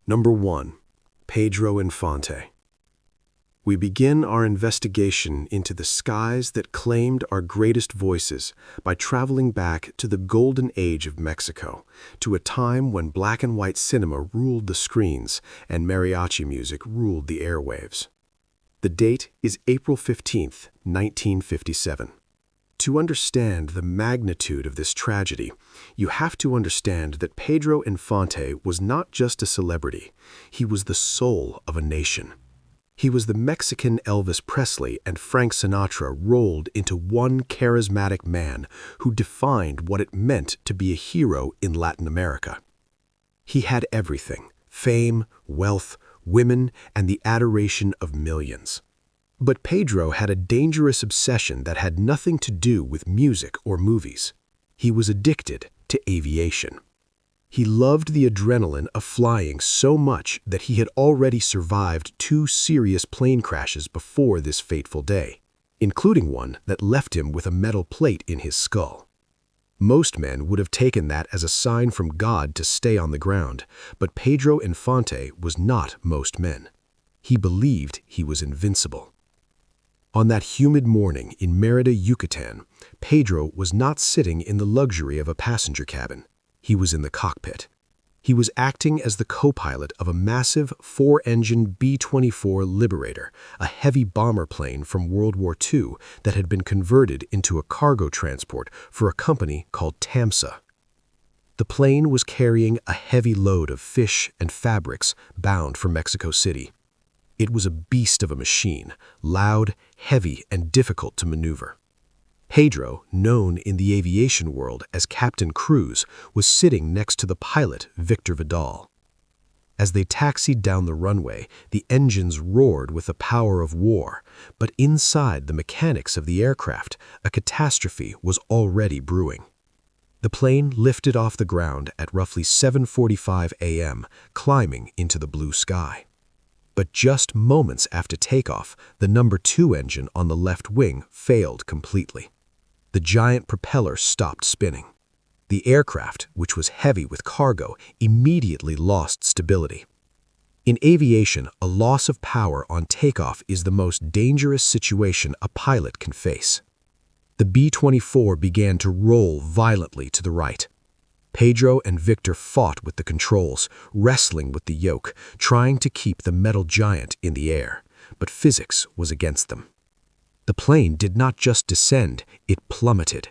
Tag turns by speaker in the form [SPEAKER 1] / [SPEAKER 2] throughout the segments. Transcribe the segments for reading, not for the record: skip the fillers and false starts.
[SPEAKER 1] Number 1. Pedro Infante. We begin our investigation into the skies that claimed our greatest voices by traveling back to the golden age of Mexico, to a time when black and white cinema ruled the screens and mariachi music ruled the airwaves. The date is April 15th, 1957. To understand the magnitude of this tragedy, you have to understand that Pedro Infante was not just a celebrity, he was the soul of a nation. He was the Mexican Elvis Presley and Frank Sinatra rolled into one charismatic man who defined what it meant to be a hero in Latin America. He had everything: fame, wealth, women, and the adoration of millions. But Pedro had a dangerous obsession that had nothing to do with music or movies. He was addicted to aviation. He loved the adrenaline of flying so much that he had already survived 2 serious plane crashes before this fateful day, including one that left him with a metal plate in his skull. Most men would have taken that as a sign from God to stay on the ground, but Pedro Infante was not most men. He believed he was invincible. On that humid morning in Mérida, Yucatan, Pedro was not sitting in the luxury of a passenger cabin. He was in the cockpit. He was acting as the co-pilot of a massive 4-engine B-24 Liberator, a heavy bomber plane from World War II that had been converted into a cargo transport for a company called TAMSA. The plane was carrying a heavy load of fish and fabrics bound for Mexico City. It was a beast of a machine, loud, heavy, and difficult to maneuver. Pedro, known in the aviation world as Captain Cruz, was sitting next to the pilot, Victor Vidal. As they taxied down the runway, the engines roared with the power of war, but inside the mechanics of the aircraft, a catastrophe was already brewing. The plane lifted off the ground at roughly 7:45 a.m., climbing into the blue sky. But just moments after takeoff, the number 2 engine on the left wing failed completely. The giant propeller stopped spinning. The aircraft, which was heavy with cargo, immediately lost stability. In aviation, a loss of power on takeoff is the most dangerous situation a pilot can face. The B-24 began to roll violently to the right. Pedro and Victor fought with the controls, wrestling with the yoke, trying to keep the metal giant in the air, but physics was against them. The plane did not just descend, it plummeted.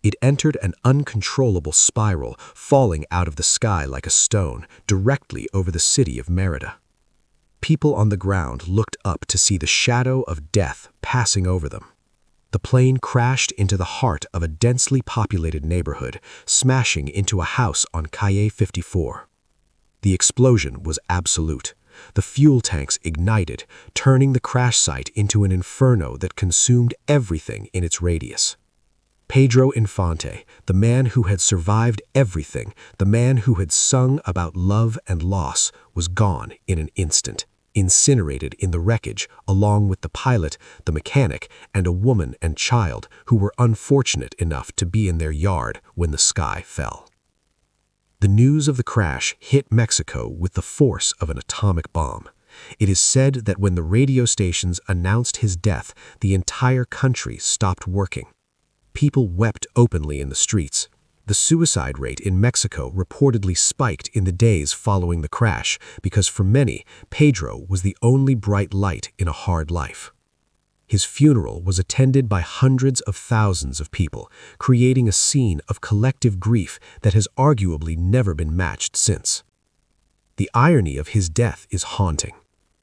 [SPEAKER 1] It entered an uncontrollable spiral, falling out of the sky like a stone, directly over the city of Mérida. People on the ground looked up to see the shadow of death passing over them. The plane crashed into the heart of a densely populated neighborhood, smashing into a house on Calle 54. The explosion was absolute. The fuel tanks ignited, turning the crash site into an inferno that consumed everything in its radius. Pedro Infante, the man who had survived everything, the man who had sung about love and loss, was gone in an instant, incinerated in the wreckage, along with the pilot, the mechanic, and a woman and child who were unfortunate enough to be in their yard when the sky fell. The news of the crash hit Mexico with the force of an atomic bomb. It is said that when the radio stations announced his death, the entire country stopped working. People wept openly in the streets. The suicide rate in Mexico reportedly spiked in the days following the crash because for many, Pedro was the only bright light in a hard life. His funeral was attended by hundreds of thousands of people, creating a scene of collective grief that has arguably never been matched since. The irony of his death is haunting.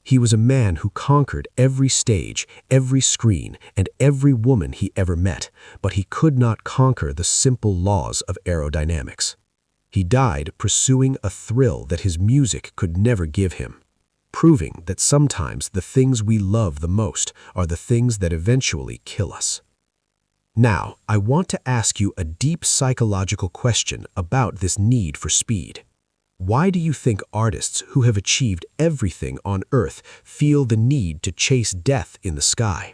[SPEAKER 1] He was a man who conquered every stage, every screen, and every woman he ever met, but he could not conquer the simple laws of aerodynamics. He died pursuing a thrill that his music could never give him, proving that sometimes the things we love the most are the things that eventually kill us. Now, I want to ask you a deep psychological question about this need for speed. Why do you think artists who have achieved everything on Earth feel the need to chase death in the sky?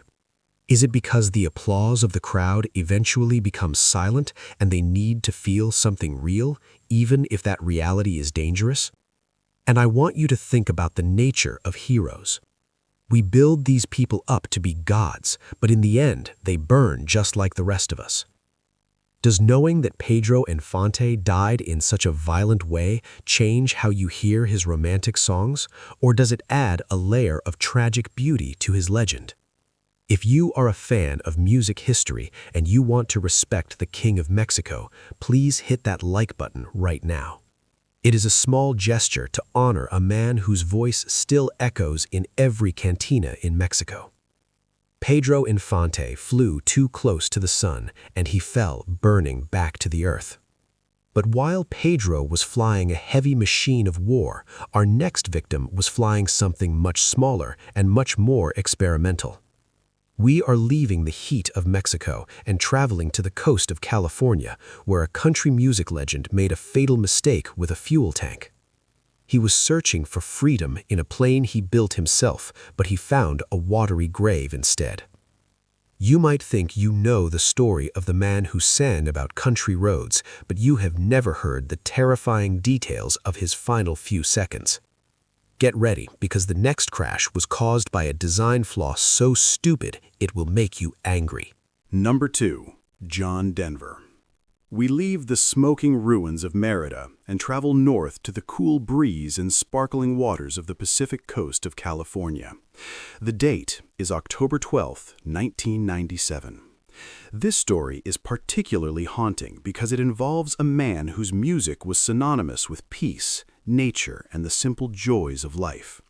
[SPEAKER 1] Is it because the applause of the crowd eventually becomes silent and they need to feel something real, even if that reality is dangerous? And I want you to think about the nature of heroes. We build these people up to be gods, but in the end, they burn just like the rest of us. Does knowing that Pedro Infante died in such a violent way change how you hear his romantic songs, or does it add a layer of tragic beauty to his legend? If you are a fan of music history and you want to respect the King of Mexico, please hit that like button right now. It is a small gesture to honor a man whose voice still echoes in every cantina in Mexico. Pedro Infante flew too close to the sun and he fell burning back to the earth. But while Pedro was flying a heavy machine of war, our next victim was flying something much smaller and much more experimental. We are leaving the heat of Mexico and traveling to the coast of California, where a country music legend made a fatal mistake with a fuel tank. He was searching for freedom in a plane he built himself, but he found a watery grave instead. You might think you know the story of the man who sang about country roads, but you have never heard the terrifying details of his final few seconds. Get ready, because the next crash was caused by a design flaw so stupid it will make you angry.
[SPEAKER 2] Number 2. John Denver. We leave the smoking ruins of Merida and travel north to the cool breeze and sparkling waters of the Pacific coast of California. The date is October 12, 1997. This story is particularly haunting because it involves a man whose music was synonymous with peace, nature, and the simple joys of life.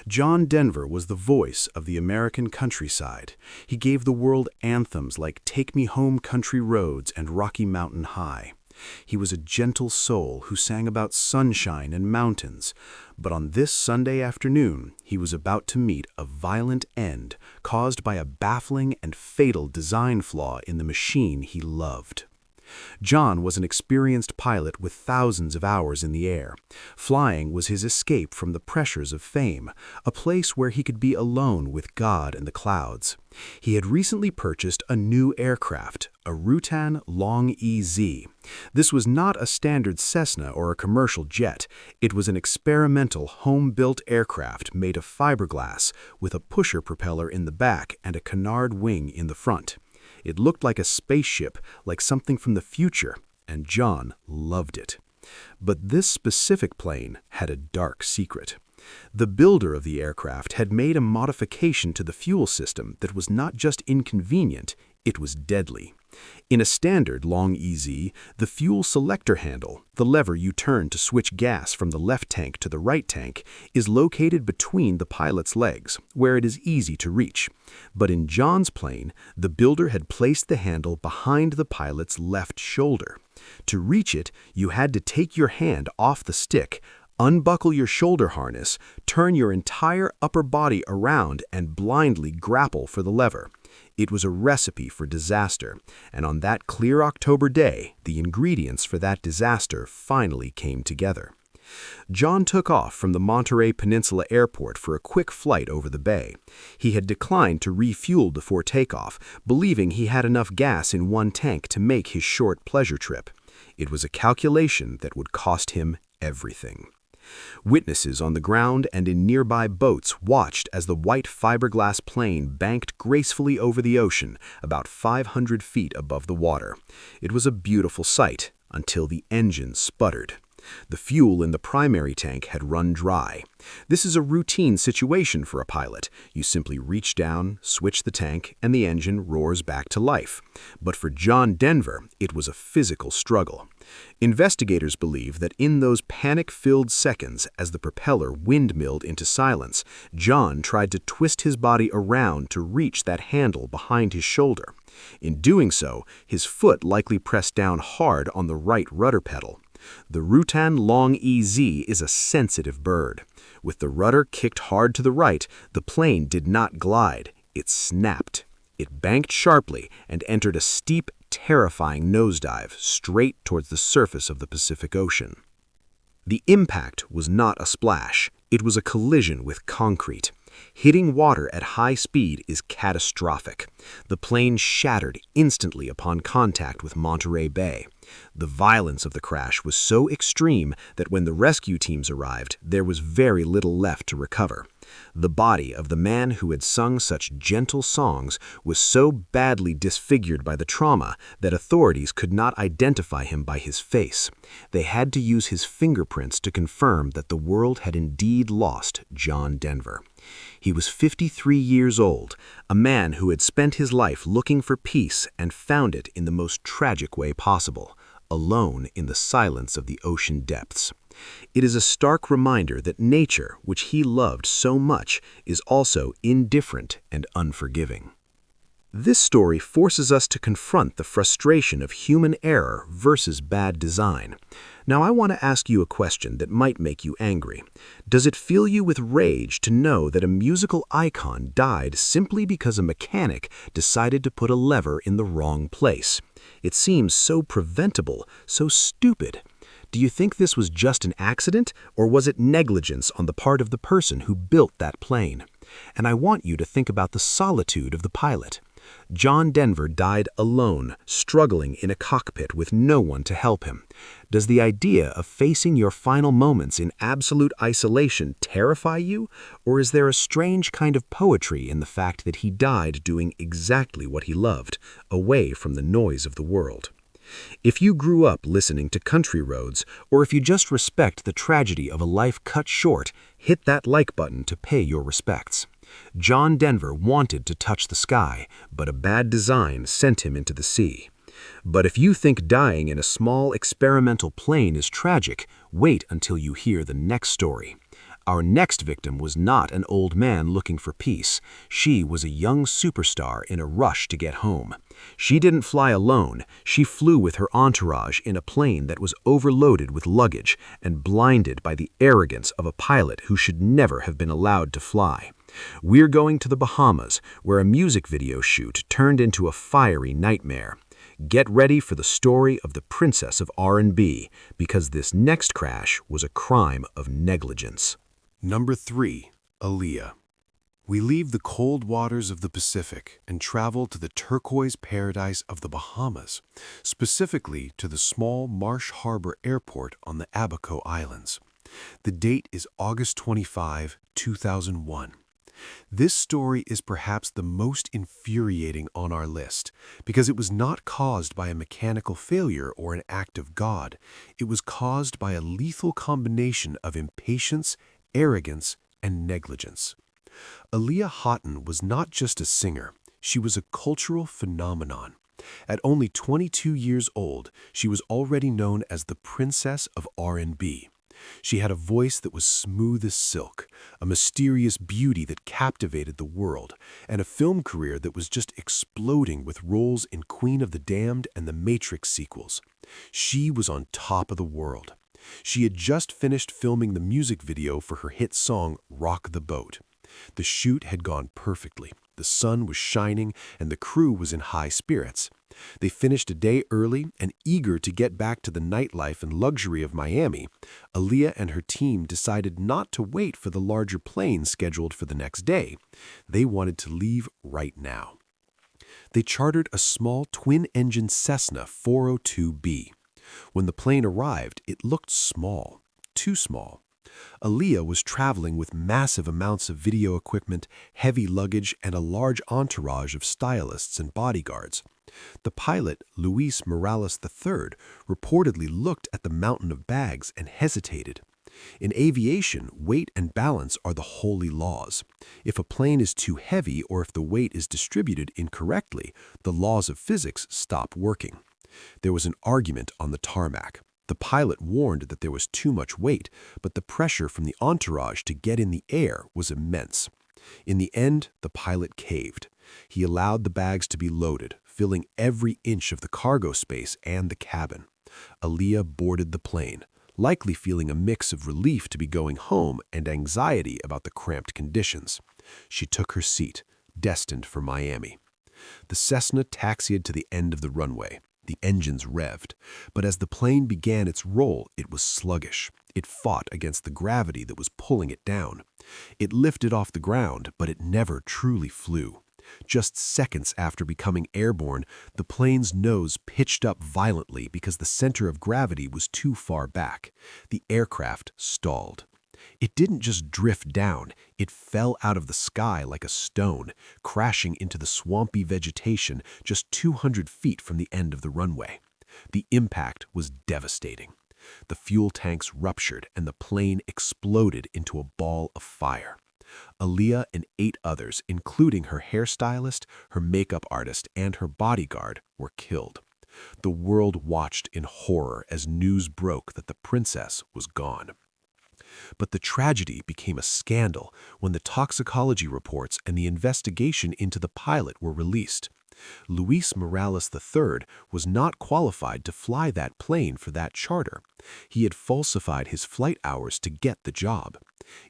[SPEAKER 2] John Denver was the voice of the American countryside. He gave the world anthems like Take Me Home Country Roads and Rocky Mountain High. He was a gentle soul who sang about sunshine and mountains. But on this Sunday afternoon, he was about to meet a violent end caused by a baffling and fatal design flaw in the machine he loved. John was an experienced pilot with thousands of hours in the air. Flying was his escape from the pressures of fame, a place where he could be alone with God and the clouds. He had recently purchased a new aircraft, a Rutan Long-EZ. This was not a standard Cessna or a commercial jet. It was an experimental home-built aircraft made of fiberglass with a pusher propeller in the back and a canard wing in the front. It looked like a spaceship, like something from the future, and John loved it. But this specific plane had a dark secret. The builder of the aircraft had made a modification to the fuel system that was not just inconvenient, it was deadly. In a standard Long-EZ, the fuel selector handle, the lever you turn to switch gas from the left tank to the right tank, is located between the pilot's legs, where it is easy to reach. But in John's plane, the builder had placed the handle behind the pilot's left shoulder. To reach it, you had to take your hand off the stick, unbuckle your shoulder harness, turn your entire upper body around, and blindly grapple for the lever. It was a recipe for disaster, and on that clear October day, the ingredients for that disaster finally came together. John took off from the Monterey Peninsula Airport for a quick flight over the bay. He had declined to refuel before takeoff, believing he had enough gas in one tank to make his short pleasure trip. It was a calculation that would cost him everything. Witnesses on the ground and in nearby boats watched as the white fiberglass plane banked gracefully over the ocean, about 500 feet above the water. It was a beautiful sight until the engine sputtered. The fuel in the primary tank had run dry. This is a routine situation for a pilot. You simply reach down, switch the tank, and the engine roars back to life. But for John Denver, it was a physical struggle. Investigators believe that in those panic-filled seconds, as the propeller windmilled into silence, John tried to twist his body around to reach that handle behind his shoulder. In doing so, his foot likely pressed down hard on the right rudder pedal. The Rutan Long-EZ is a sensitive bird. With the rudder kicked hard to the right, the plane did not glide. It snapped. It banked sharply and entered a steep, terrifying nosedive straight towards the surface of the Pacific Ocean. The impact was not a splash. It was a collision with concrete.
[SPEAKER 3] Hitting water at high speed is catastrophic. The plane shattered instantly upon contact with Monterey Bay. The violence of the crash was so extreme that when the rescue teams arrived, there was very little left to recover. The body of the man who had sung such gentle songs was so badly disfigured by the trauma that authorities could not identify him by his face. They had to use his fingerprints to confirm that the world had indeed lost John Denver. He was 53 years old, a man who had spent his life looking for peace and found it in the most tragic way possible, alone in the silence of the ocean depths. It is a stark reminder that nature, which he loved so much, is also indifferent and unforgiving. This story forces us to confront the frustration of human error versus bad design. Now, I want to ask you a question that might make you angry. Does it fill you with rage to know that a musical icon died simply because a mechanic decided to put a lever in the wrong place? It seems so preventable, so stupid. Do you think this was just an accident, or was it negligence on the part of the person who built that plane? And I want you to think about the solitude of the pilot. John Denver died alone, struggling in a cockpit with no one to help him. Does the idea of facing your final moments in absolute isolation terrify you, or is there a strange kind of poetry in the fact that he died doing exactly what he loved, away from the noise of the world? If you grew up listening to country roads, or if you just respect the tragedy of a life cut short, hit that like button to pay your respects. John Denver wanted to touch the sky, but a bad design sent him into the sea. But if you think dying in a small experimental plane is tragic, wait until you hear the next story. Our next victim was not an old man looking for peace. She was a young superstar in a rush to get home. She didn't fly alone. She flew with her entourage in a plane that was overloaded with luggage and blinded by the arrogance of a pilot who should never have been allowed to fly. We're going to the Bahamas, where a music video shoot turned into a fiery nightmare. Get ready for the story of the princess of R&B, because this next crash was a crime of negligence.
[SPEAKER 2] Number 3. Aaliyah. We leave the cold waters of the Pacific and travel to the turquoise paradise of the Bahamas, specifically to the small Marsh Harbor Airport on the Abaco Islands. The date is August 25, 2001. This story is perhaps the most infuriating on our list because it was not caused by a mechanical failure or an act of God. It was caused by a lethal combination of impatience, arrogance, and negligence. Aaliyah Houghton was not just a singer, she was a cultural phenomenon. At only 22 years old, she was already known as the Princess of R&B. She had a voice that was smooth as silk, a mysterious beauty that captivated the world, and a film career that was just exploding with roles in Queen of the Damned and the Matrix sequels. She was on top of the world. She had just finished filming the music video for her hit song, Rock the Boat. The shoot had gone perfectly. The sun was shining, and the crew was in high spirits. They finished a day early and eager to get back to the nightlife and luxury of Miami. Aaliyah and her team decided not to wait for the larger plane scheduled for the next day. They wanted to leave right now. They chartered a small twin-engine Cessna 402B. When the plane arrived, it looked small, too small. Aaliyah was traveling with massive amounts of video equipment, heavy luggage, and a large entourage of stylists and bodyguards. The pilot, Luis Morales III, reportedly looked at the mountain of bags and hesitated. In aviation, weight and balance are the holy laws. If a plane is too heavy or if the weight is distributed incorrectly, the laws of physics stop working. There was an argument on the tarmac. The pilot warned that there was too much weight, but the pressure from the entourage to get in the air was immense. In the end, the pilot caved. He allowed the bags to be loaded, filling every inch of the cargo space and the cabin. Aaliyah boarded the plane, likely feeling a mix of relief to be going home and anxiety about the cramped conditions. She took her seat, destined for Miami. The Cessna taxied to the end of the runway. The engines revved, but as the plane began its roll, it was sluggish.
[SPEAKER 3] It fought against the gravity that was pulling it down. It lifted off the ground, but it never truly flew. Just seconds after becoming airborne, the plane's nose pitched up violently because the center of gravity was too far back. The aircraft stalled. It didn't just drift down, it fell out of the sky like a stone, crashing into the swampy vegetation just 200 feet from the end of the runway. The impact was devastating. The fuel tanks ruptured and the plane exploded into a ball of fire. Aaliyah and 8 others, including her hairstylist, her makeup artist, and her bodyguard, were killed. The world watched in horror as news broke that the princess was gone. But the tragedy became a scandal when the toxicology reports and the investigation into the pilot were released. Luis Morales III was not qualified to fly that plane for that charter. He had falsified his flight hours to get the job.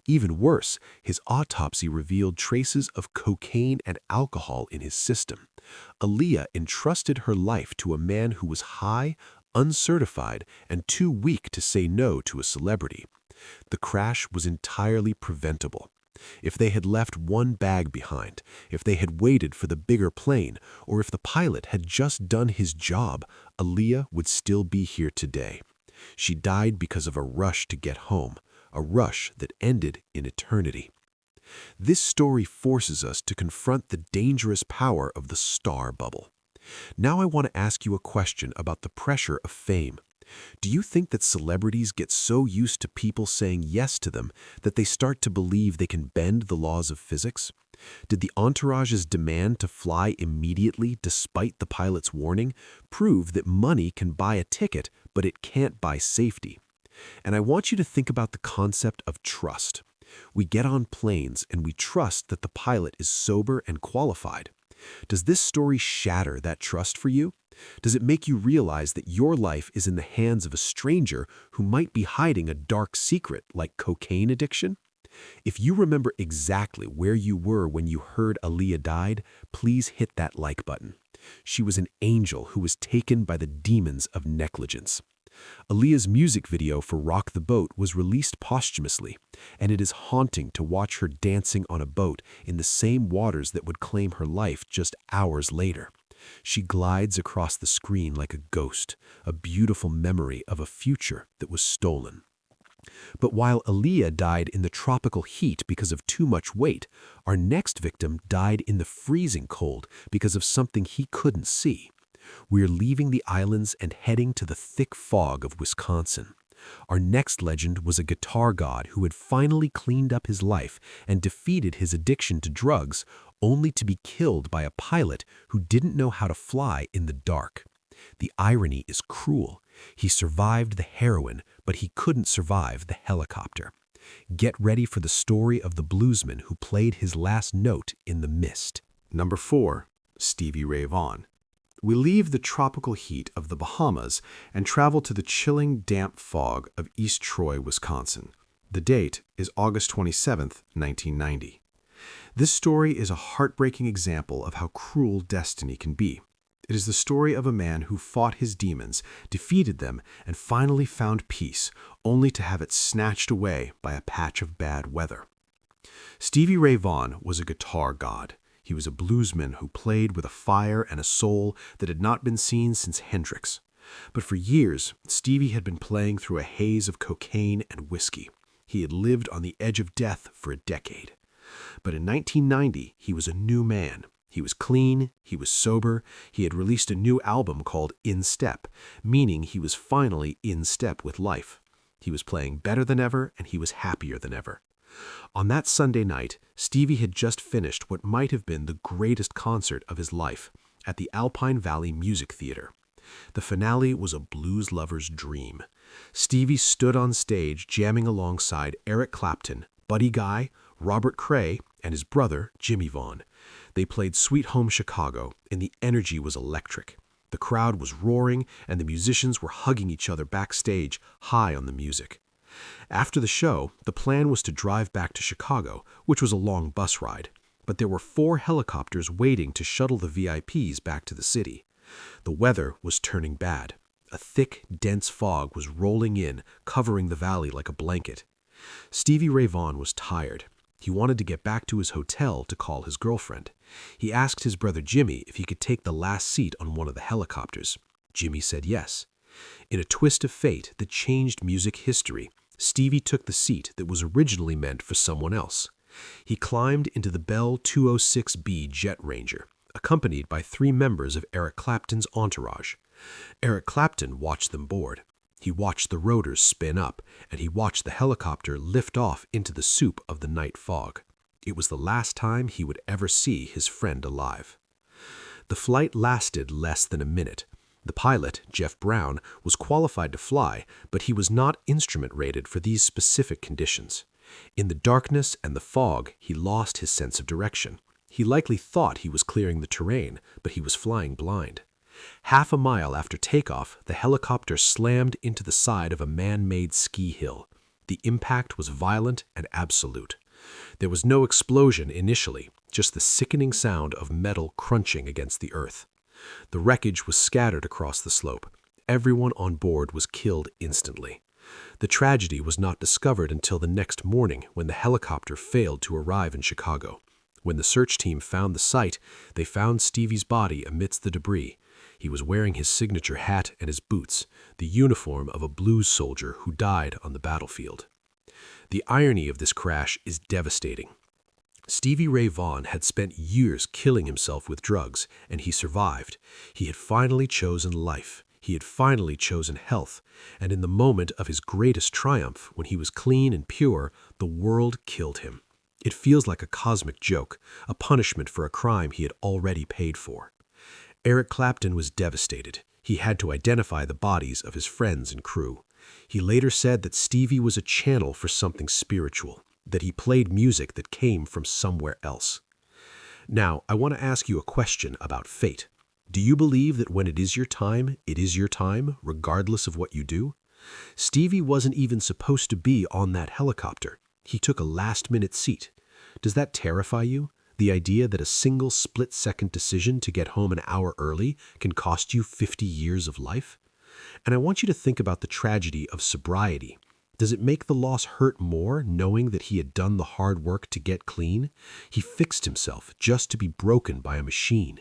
[SPEAKER 3] Even worse, his autopsy revealed traces of cocaine and alcohol in his system. Aaliyah entrusted her life to a man who was high, uncertified, and too weak to say no to a celebrity. The crash was entirely preventable. If they had left one bag behind, if they had waited for the bigger plane, or if the pilot had just done his job, Aaliyah would still be here today. She died because of a rush to get home, a rush that ended in eternity. This story forces us to confront the dangerous power of the star bubble. Now I want to ask you a question about the pressure of fame. Do you think that celebrities get so used to people saying yes to them that they start to believe they can bend the laws of physics? Did the entourage's demand to fly immediately despite the pilot's warning prove that money can buy a ticket, but it can't buy safety? And I want you to think about the concept of trust. We get on planes and we trust that the pilot is sober and qualified. Does this story shatter that trust for you? Does it make you realize that your life is in the hands of a stranger who might be hiding a dark secret like cocaine addiction? If you remember exactly where you were when you heard Aaliyah died, please hit that like button. She was an angel who was taken by the demons of negligence. Aaliyah's music video for Rock the Boat was released posthumously, and it is haunting to watch her dancing on a boat in the same waters that would claim her life just hours later. She glides across the screen like a ghost, a beautiful memory of a future that was stolen. But while Aaliyah died in the tropical heat because of too much weight, our next victim died in the freezing cold because of something he couldn't see. We're leaving the islands and heading to the thick fog of Wisconsin. Our next legend was a guitar god who had finally cleaned up his life and defeated his addiction to drugs, only to be killed by a pilot who didn't know how to fly in the dark. The irony is cruel. He survived the heroin, but he couldn't survive the helicopter. Get ready for the story of the bluesman who played his last note in the mist.
[SPEAKER 2] Number 4. Stevie Ray Vaughan. We leave the tropical heat of the Bahamas and travel to the chilling, damp fog of East Troy, Wisconsin. The date is August 27, 1990. This story is a heartbreaking example of how cruel destiny can be. It is the story of a man who fought his demons, defeated them, and finally found peace, only to have it snatched away by a patch of bad weather. Stevie Ray Vaughan was a guitar god. He was a bluesman who played with a fire and a soul that had not been seen since Hendrix. But for years, Stevie had been playing through a haze of cocaine and whiskey. He had lived on the edge of death for a decade. But in 1990, he was a new man. He was clean, he was sober, he had released a new album called In Step, meaning he was finally in step with life. He was playing better than ever, and he was happier than ever. On that Sunday night, Stevie had just finished what might have been the greatest concert of his life at the Alpine Valley Music Theater. The finale was a blues lover's dream. Stevie stood on stage jamming alongside Eric Clapton, Buddy Guy, Robert Cray, and his brother, Jimmy Vaughan. They played Sweet Home Chicago, and the energy was electric. The crowd was roaring, and the musicians were hugging each other backstage, high on the music. After the show, the plan was to drive back to Chicago, which was a long bus ride, but there were 4 helicopters waiting to shuttle the VIPs back to the city. The weather was turning bad.
[SPEAKER 3] A thick, dense fog was rolling in, covering the valley like a blanket. Stevie Ray Vaughan was tired. He wanted to get back to his hotel to call his girlfriend. He asked his brother Jimmy if he could take the last seat on one of the helicopters. Jimmy said yes. In a twist of fate that changed music history, Stevie took the seat that was originally meant for someone else. He climbed into the Bell 206B Jet Ranger, accompanied by 3 members of Eric Clapton's entourage. Eric Clapton watched them board. He watched the rotors spin up, and he watched the helicopter lift off into the soup of the night fog. It was the last time he would ever see his friend alive. The flight lasted less than a minute. The pilot, Jeff Brown, was qualified to fly, but he was not instrument rated for these specific conditions. In the darkness and the fog, he lost his sense of direction. He likely thought he was clearing the terrain, but he was flying blind. Half a mile after takeoff, the helicopter slammed into the side of a man-made ski hill. The impact was violent and absolute. There was no explosion initially, just the sickening sound of metal crunching against the earth. The wreckage was scattered across the slope. Everyone on board was killed instantly. The tragedy was not discovered until the next morning when the helicopter failed to arrive in Chicago. When the search team found the site, they found Stevie's body amidst the debris. He was wearing his signature hat and his boots, the uniform of a blues soldier who died on the battlefield. The irony of this crash is devastating. Stevie Ray Vaughan had spent years killing himself with drugs, and he survived. He had finally chosen life. He had finally chosen health. And in the moment of his greatest triumph, when he was clean and pure, the world killed him. It feels like a cosmic joke, a punishment for a crime he had already paid for. Eric Clapton was devastated. He had to identify the bodies of his friends and crew. He later said that Stevie was a channel for something spiritual, that he played music that came from somewhere else. Now, I want to ask you a question about fate. Do you believe that when it is your time, regardless of what you do? Stevie wasn't even supposed to be on that helicopter. He took a last-minute seat. Does that terrify you? The idea that a single split-second decision to get home an hour early can cost you 50 years of life? And I want you to think about the tragedy of sobriety. Does it make the loss hurt more knowing that he had done the hard work to get clean? He fixed himself just to be broken by a machine.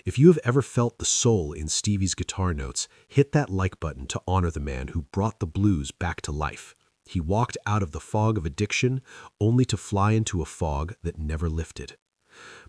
[SPEAKER 3] If you have ever felt the soul in Stevie's guitar notes, hit that like button to honor the man who brought the blues back to life. He walked out of the fog of addiction only to fly into a fog that never lifted.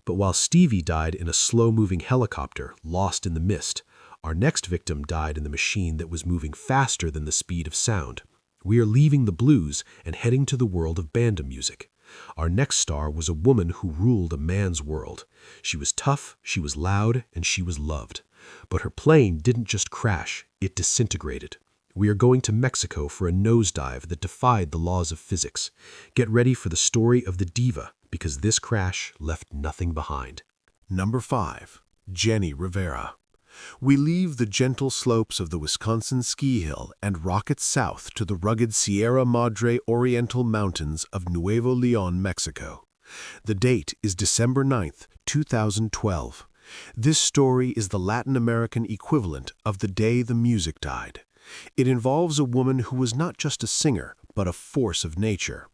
[SPEAKER 3] But while Stevie died in a slow-moving helicopter, lost in the mist, our next victim died in the machine that was moving faster than the speed of sound. We are leaving the blues and heading to the world of banda music. Our next star was a woman who ruled a man's world. She was tough, she was loud, and she was loved. But her plane didn't just crash, it disintegrated. We are going to Mexico for a nosedive that defied the laws of physics. Get ready for the story of the diva, because this crash left nothing behind.
[SPEAKER 1] Number 5. Jenni Rivera. We leave the gentle slopes of the Wisconsin ski hill and rocket south to the rugged Sierra Madre Oriental Mountains of Nuevo León, Mexico. The date is December 9th, 2012. This story is the Latin American equivalent of the day the music died. It involves a woman who was not just a singer, but a force of nature.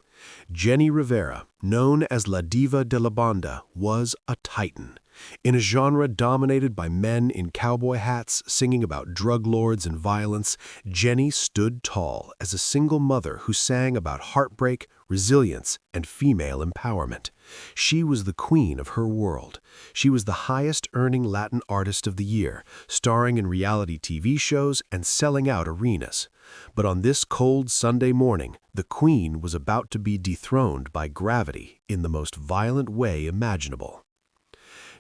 [SPEAKER 1] Jenni Rivera, known as La Diva de la Banda, was a titan. In a genre dominated by men in cowboy hats singing about drug lords and violence, Jenni stood tall as a single mother who sang about heartbreak, resilience, and female empowerment. She was the queen of her world. She was the highest-earning Latin artist of the year, starring in reality TV shows and selling out arenas. But on this cold Sunday morning, the queen was about to be dethroned by gravity in the most violent way imaginable.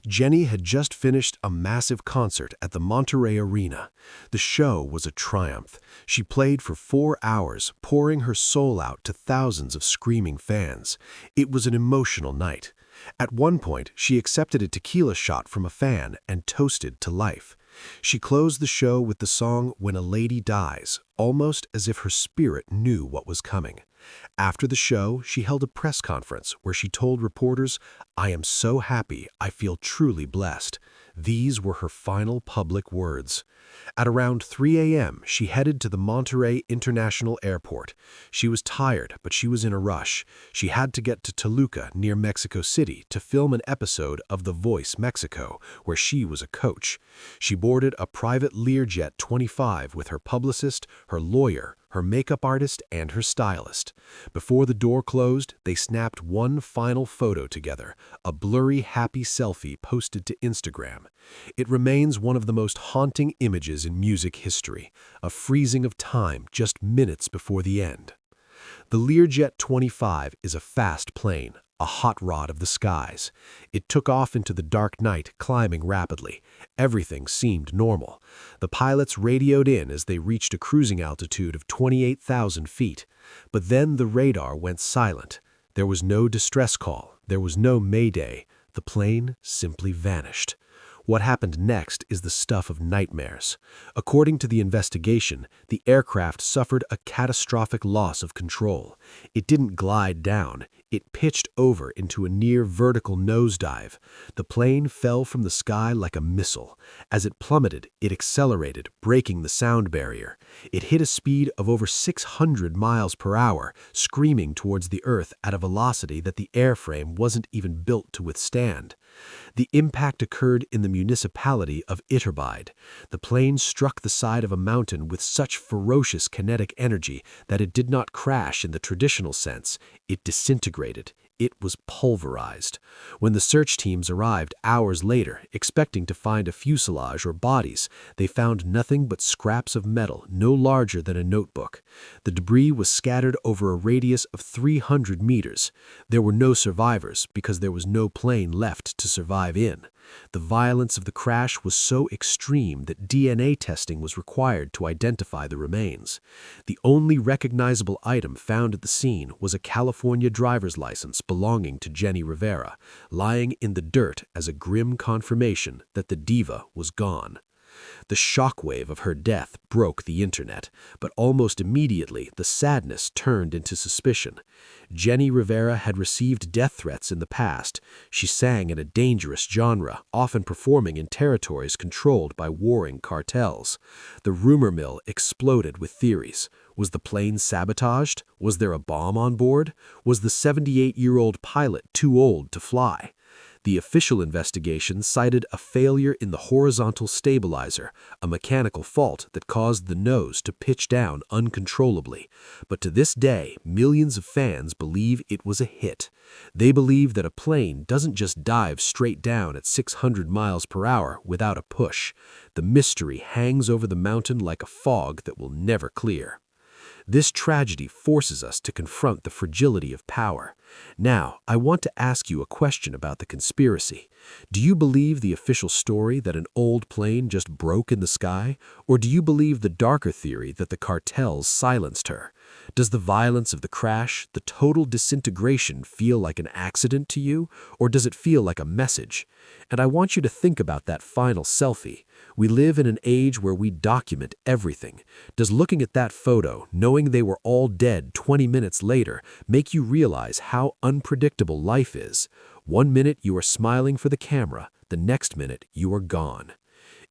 [SPEAKER 1] Jenni had just finished a massive concert at the Monterrey Arena. The show was a triumph. She played for 4 hours, pouring her soul out to thousands of screaming fans. It was an emotional night. At one point, she accepted a tequila shot from a fan and toasted to life. She closed the show with the song When a Lady Dies, almost as if her spirit knew what was coming. After the show, she held a press conference where she told reporters, "I am so happy, I feel truly blessed. These were her final public words. At around 3 a.m., she headed to the Monterrey International Airport. She was tired, but she was in a rush. She had to get to Toluca, near Mexico City, to film an episode of The Voice Mexico, where she was a coach. She boarded a private Learjet 25 with her publicist, her lawyer, her makeup artist, and her stylist. Before the door closed, they snapped one final photo together, a blurry, happy selfie posted to Instagram. It remains one of the most haunting images in music history, a freezing of time just minutes before the end. The Learjet 25 is a fast plane, a hot rod of the skies. It took off into the dark night, climbing rapidly. Everything seemed normal. The pilots radioed in as they reached a cruising altitude of 28,000 feet. But then the radar went silent. There was no distress call. There was no mayday. The plane simply vanished. What happened next is the stuff of nightmares. According to the investigation, the aircraft suffered a catastrophic loss of control. It didn't glide down. It pitched over into a near-vertical nosedive. The plane fell from the sky like a missile. As it plummeted, it accelerated, breaking the sound barrier. It hit a speed of over 600 miles per hour, screaming towards the earth at a velocity that the airframe wasn't even built to withstand. The impact occurred in the municipality of Iturbide. The plane struck the side of a mountain with such ferocious kinetic energy that it did not crash in the traditional sense. It disintegrated. It was pulverized. When the search teams arrived hours later, expecting to find a fuselage or bodies, they found nothing but scraps of metal no larger than a notebook. The debris was scattered over a radius of 300 meters. There were no survivors because there was no plane left to survive in. The violence of the crash was so extreme that DNA testing was required to identify the remains. The only recognizable item found at the scene was a California driver's license belonging to Jenni Rivera, lying in the dirt as a grim confirmation that the diva was gone. The shockwave of her death broke the internet, but almost immediately the sadness turned into suspicion. Jenni Rivera had received death threats in the past. She sang in a dangerous genre, often performing in territories controlled by warring cartels. The rumor mill exploded with theories. Was the plane sabotaged? Was there a bomb on board? Was the 78-year-old pilot too old to fly? The official investigation cited a failure in the horizontal stabilizer, a mechanical fault that caused the nose to pitch down uncontrollably. But to this day, millions of fans believe it was a hit. They believe that a plane doesn't just dive straight down at 600 miles per hour without a push. The mystery hangs over the mountain like a fog that will never clear. This tragedy forces us to confront the fragility of power. Now, I want to ask you a question about the conspiracy. Do you believe the official story that an old plane just broke in the sky? Or do you believe the darker theory that the cartels silenced her? Does the violence of the crash, the total disintegration, feel like an accident to you? Or does it feel like a message? And I want you to think about that final selfie. We live in an age where we document everything. Does looking at that photo, knowing they were all dead 20 minutes later, make you realize how unpredictable life is? 1 minute you are smiling for the camera, the next minute you are gone.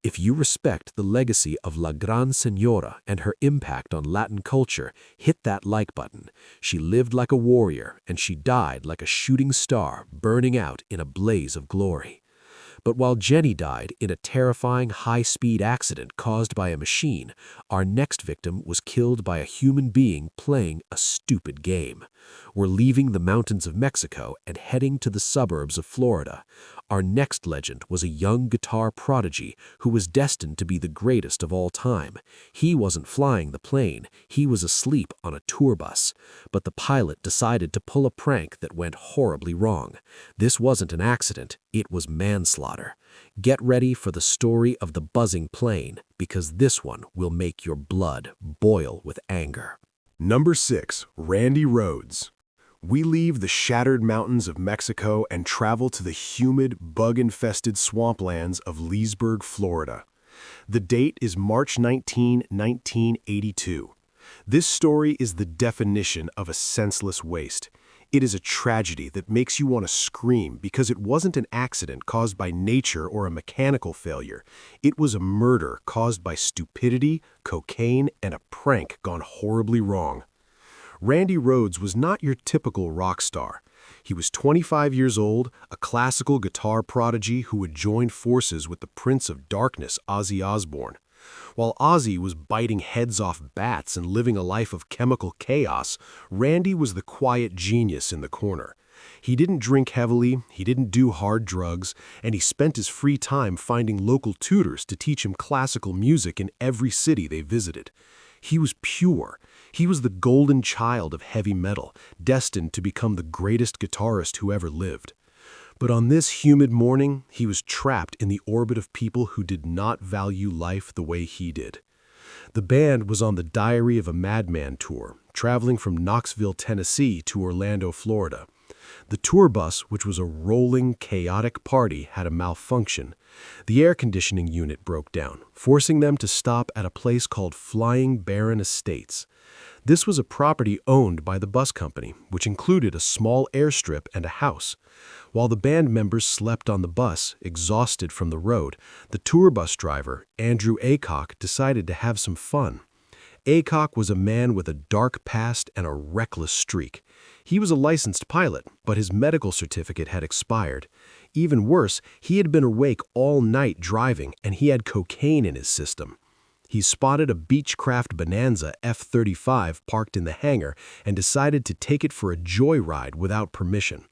[SPEAKER 1] If you respect the legacy of La Gran Señora and her impact on Latin culture, hit that like button. She lived like a warrior, and she died like a shooting star, burning out in a blaze of glory. But while Jenni died in a terrifying high-speed accident caused by a machine, our next victim was killed by a human being playing a stupid game. We're leaving the mountains of Mexico and heading to the suburbs of Florida. Our next legend was a young guitar prodigy who was destined to be the greatest of all time. He wasn't flying the plane, he was asleep on a tour bus. But the pilot decided to pull a prank that went horribly wrong. This wasn't an accident, it was manslaughter. Get ready for the story of the buzzing plane, because this one will make your blood boil with anger. Number 6. Randy Rhoads. We leave the shattered mountains of Mexico and travel to the humid, bug-infested swamplands of Leesburg, Florida. The date is March 19, 1982. This story is the definition of a senseless waste. It is a tragedy that makes you want to scream because it wasn't an accident caused by nature or a mechanical failure. It was a murder caused by stupidity, cocaine, and a prank gone horribly wrong. Randy Rhoads was not your typical rock star. He was 25 years old, a classical guitar prodigy who had joined forces with the Prince of Darkness, Ozzy Osbourne. While Ozzy was biting heads off bats and living a life of chemical chaos, Randy was the quiet genius in the corner. He didn't drink heavily, he didn't do hard drugs, and he spent his free time finding local tutors to teach him classical music in every city they visited. He was pure. He was the golden child of heavy metal, destined to become the greatest guitarist who ever lived. But on this humid morning, he was trapped in the orbit of people who did not value life the way he did. The band was on the Diary of a Madman tour, traveling from Knoxville, Tennessee to Orlando, Florida. The tour bus, which was a rolling, chaotic party, had a malfunction. The air conditioning unit broke down, forcing them to stop at a place called Flying Baron Estates. This was a property owned by the bus company, which included a small airstrip and a house. While the band members slept on the bus, exhausted from the road, the tour bus driver, Andrew Aycock, decided to have some fun. Aycock was a man with a dark past and a reckless streak. He was a licensed pilot, but his medical certificate had expired. Even worse, he had been awake all night driving, and he had cocaine in his system. He spotted a Beechcraft Bonanza F-35 parked in the hangar and decided to take it for a joyride without permission.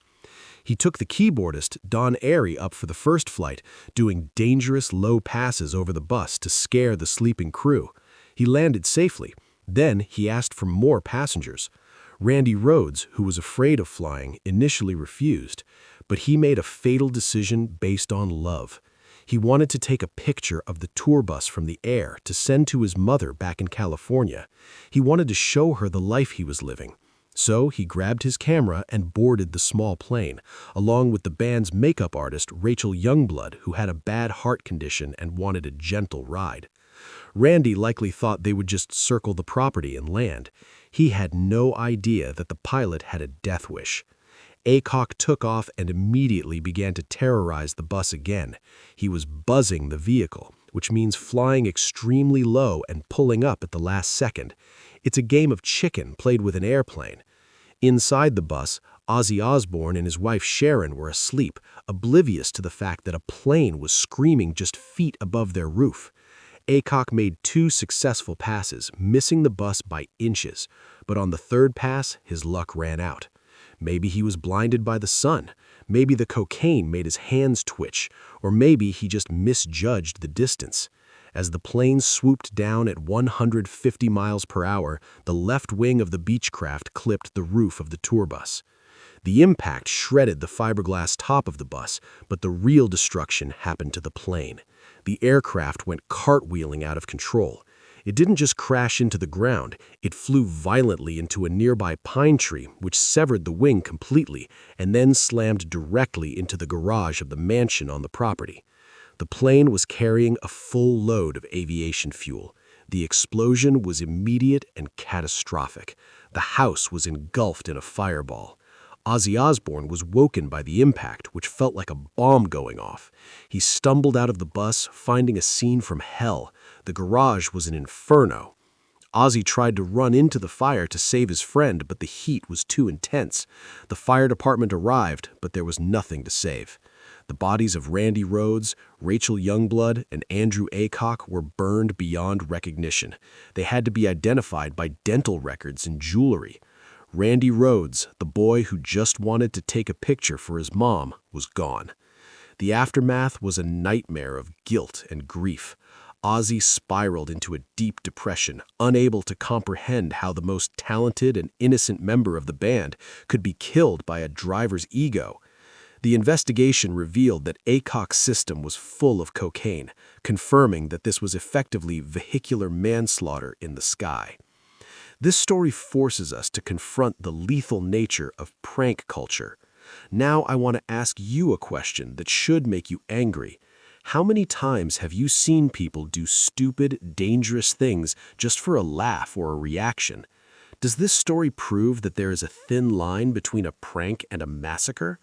[SPEAKER 1] He took the keyboardist, Don Airey, up for the first flight, doing dangerous low passes over the bus to scare the sleeping crew. He landed safely. Then he asked for more passengers. Randy Rhoads, who was afraid of flying, initially refused, but he made a fatal decision based on love. He wanted to take a picture of the tour bus from the air to send to his mother back in California. He wanted to show her the life he was living. So he grabbed his camera and boarded the small plane, along with the band's makeup artist, Rachel Youngblood, who had a bad heart condition and wanted a gentle ride. Randy likely thought they would just circle the property and land. He had no idea that the pilot had a death wish. Aycock took off and immediately began to terrorize the bus again. He was buzzing the vehicle, which means flying extremely low and pulling up at the last second. It's a game of chicken played with an airplane. Inside the bus, Ozzy Osbourne and his wife Sharon were asleep, oblivious to the fact that a plane was screaming just feet above their roof. Aycock made 2 successful passes, missing the bus by inches, but on the third pass, his luck ran out. Maybe he was blinded by the sun, maybe the cocaine made his hands twitch, or maybe he just misjudged the distance. As the plane swooped down at 150 miles per hour, the left wing of the Beechcraft clipped the roof of the tour bus. The impact shredded the fiberglass top of the bus, but the real destruction happened to the plane. The aircraft went cartwheeling out of control. It didn't just crash into the ground, it flew violently into a nearby pine tree, which severed the wing completely, and then slammed directly into the garage of the mansion on the property. The plane was carrying a full load of aviation fuel. The explosion was immediate and catastrophic. The house was engulfed in a fireball. Ozzy Osbourne was woken by the impact, which felt like a bomb going off. He stumbled out of the bus, finding a scene from hell. The garage was an inferno. Ozzy tried to run into the fire to save his friend, but the heat was too intense. The fire department arrived, but there was nothing to save. The bodies of Randy Rhoads, Rachel Youngblood, and Andrew Aycock were burned beyond recognition. They had to be identified by dental records and jewelry. Randy Rhoads, the boy who just wanted to take a picture for his mom, was gone. The aftermath was a nightmare of guilt and grief. Ozzy spiraled into a deep depression, unable to comprehend how the most talented and innocent member of the band could be killed by a driver's ego. The investigation revealed that Aycock's system was full of cocaine, confirming that this was effectively vehicular manslaughter in the sky. This story forces us to confront the lethal nature of prank culture. Now I want to ask you a question that should make you angry. How many times have you seen people do stupid, dangerous things just for a laugh or a reaction? Does this story prove that there is a thin line between a prank and a massacre?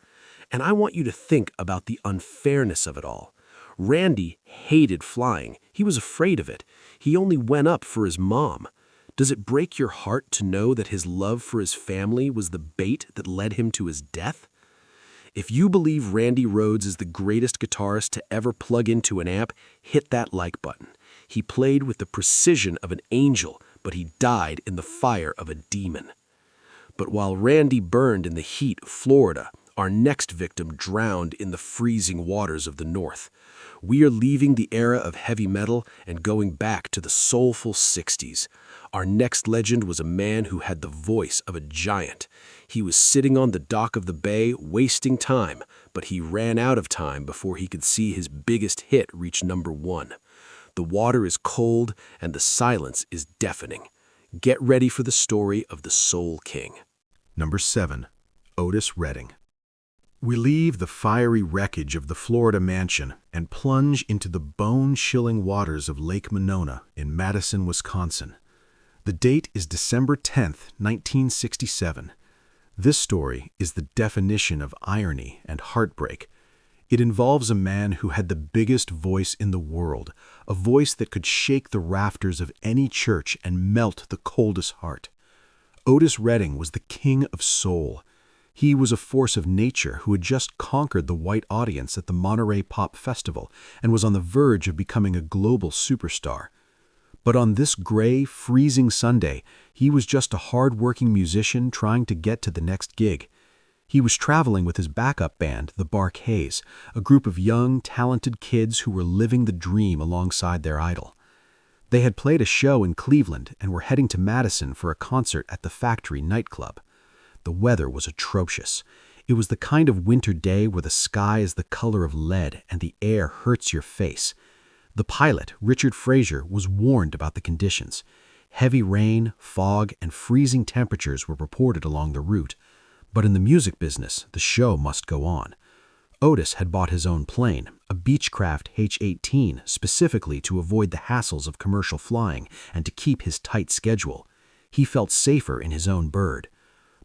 [SPEAKER 1] And I want you to think about the unfairness of it all. Randy hated flying. He was afraid of it. He only went up for his mom. Does it break your heart to know that his love for his family was the bait that led him to his death? If you believe Randy Rhoads is the greatest guitarist to ever plug into an amp, hit that like button. He played with the precision of an angel, but he died in the fire of a demon. But while Randy burned in the heat of Florida, our next victim drowned in the freezing waters of the North. We are leaving the era of heavy metal and going back to the soulful 60s. Our next legend was a man who had the voice of a giant. He was sitting on the dock of the bay, wasting time, but he ran out of time before he could see his biggest hit reach #1. The water is cold and the silence is deafening. Get ready for the story of the Soul King.
[SPEAKER 2] Number 7. Otis Redding. We leave the fiery wreckage of the Florida mansion and plunge into the bone-chilling waters of Lake Monona in Madison, Wisconsin. The date is December 10th, 1967. This story is the definition of irony and heartbreak. It involves a man who had the biggest voice in the world, a voice that could shake the rafters of any church and melt the coldest heart. Otis Redding was the king of soul. He was a force of nature who had just conquered the white audience at the Monterey Pop Festival and was on the verge of becoming a global superstar. But on this gray, freezing Sunday, he was just a hard-working musician trying to get to the next gig. He was traveling with his backup band, the Bar-Kays, a group of young, talented kids who were living the dream alongside their idol. They had played a show in Cleveland and were heading to Madison for a concert at the Factory nightclub. The weather was atrocious. It was the kind of winter day where the sky is the color of lead and the air hurts your face. The pilot, Richard Fraser, was warned about the conditions. Heavy rain, fog, and freezing temperatures were reported along the route. But in the music business, the show must go on. Otis had bought his own plane, a Beechcraft H-18, specifically to avoid the hassles of commercial flying and to keep his tight schedule. He felt safer in his own bird.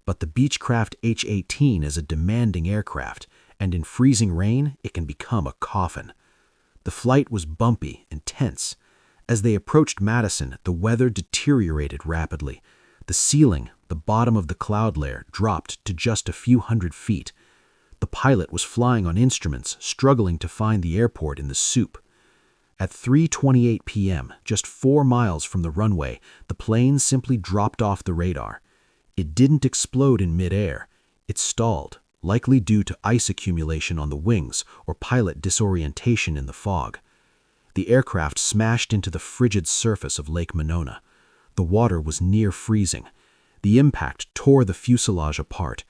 [SPEAKER 2] But the Beechcraft H-18 is a demanding aircraft, and in freezing rain, it can become a coffin. The flight was bumpy and tense. As they approached Madison, the weather deteriorated rapidly. The ceiling, the bottom of the cloud layer, dropped to just a few hundred feet. The pilot was flying on instruments, struggling to find the airport in the soup. At 3:28 p.m., just 4 miles from the runway, the plane simply dropped off the radar. It didn't explode in midair. It stalled, likely due to ice accumulation on the wings or pilot disorientation in the fog. The aircraft smashed into the frigid surface of Lake Monona. The water was near freezing. The impact tore the fuselage apart.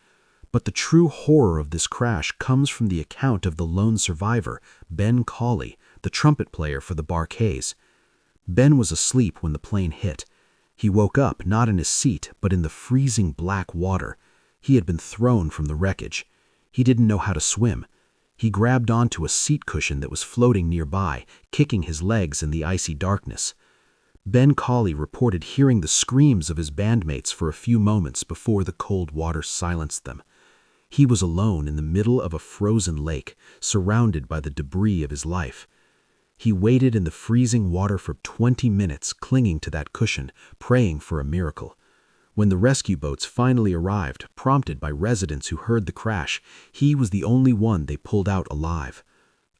[SPEAKER 2] But the true horror of this crash comes from the account of the lone survivor, Ben Cawley, the trumpet player for the Bar-Kays. Ben was asleep when the plane hit. He woke up not in his seat, but in the freezing black water. He had been thrown from the wreckage. He didn't know how to swim. He grabbed onto a seat cushion that was floating nearby, kicking his legs in the icy darkness. Ben Cawley reported hearing the screams of his bandmates for a few moments before the cold water silenced them. He was alone in the middle of a frozen lake, surrounded by the debris of his life. He waited in the freezing water for 20 minutes, clinging to that cushion, praying for a miracle. When the rescue boats finally arrived, prompted by residents who heard the crash, he was the only one they pulled out alive.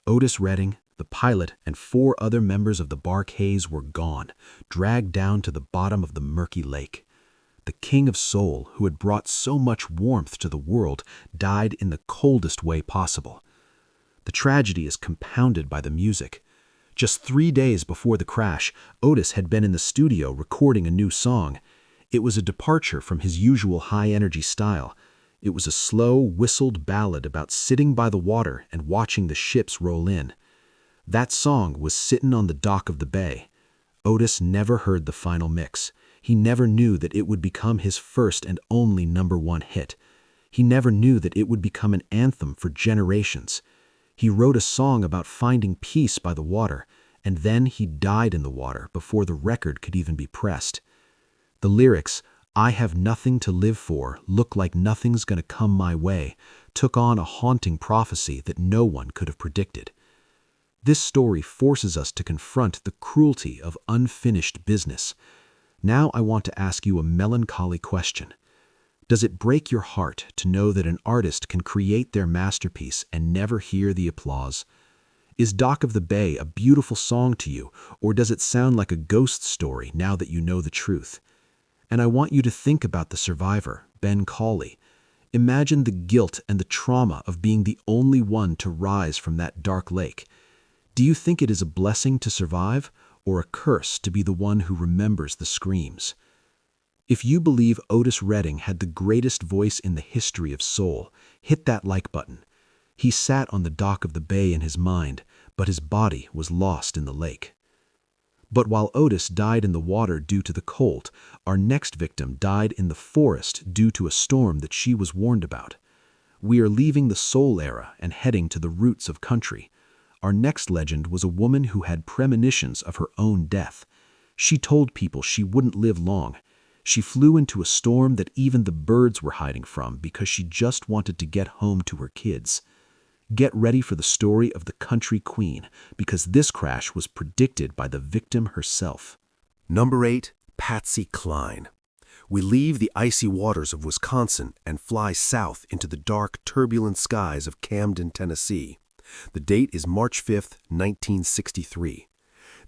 [SPEAKER 2] Otis Redding, the pilot, and 4 other members of the Bar-Kays were gone, dragged down to the bottom of the murky lake. The king of soul, who had brought so much warmth to the world, died in the coldest way possible. The tragedy is compounded by the music. Just 3 days before the crash, Otis had been in the studio recording a new song. It was a departure from his usual high-energy style. It was a slow, whistled ballad about sitting by the water and watching the ships roll in. That song was Sittin' on the Dock of the Bay. Otis never heard the final mix. He never knew that it would become his first and only #1 hit. He never knew that it would become an anthem for generations. He wrote a song about finding peace by the water, and then he died in the water before the record could even be pressed. The lyrics,
[SPEAKER 3] I have nothing to live for, look like nothing's gonna come my way, took on a haunting prophecy that no one could have predicted. This story forces us to confront the cruelty of unfinished business. Now I want to ask you a melancholy question. Does it break your heart to know that an artist can create their masterpiece and never hear the applause? Is Dock of the Bay a beautiful song to you, or does it sound like a ghost story now that you know the truth? And I want you to think about the survivor, Ben Cawley. Imagine the guilt and the trauma of being the only one to rise from that dark lake. Do you think it is a blessing to survive, or a curse to be the one who remembers the screams? If you believe Otis Redding had the greatest voice in the history of soul, hit that like button. He sat on the dock of the bay in his mind, but his body was lost in the lake. But while Otis died in the water due to the cold, our next victim died in the forest due to a storm that she was warned about. We are leaving the soul era and heading to the roots of country. Our next legend was a woman who had premonitions of her own death. She told people she wouldn't live long. She flew into a storm that even the birds were hiding from because she just wanted to get home to her kids. Get ready for the story of the country queen, because this crash was predicted by the victim herself.
[SPEAKER 1] Number 8, Patsy Cline. We leave the icy waters of Wisconsin and fly south into the dark, turbulent skies of Camden, Tennessee. The date is March 5, 1963.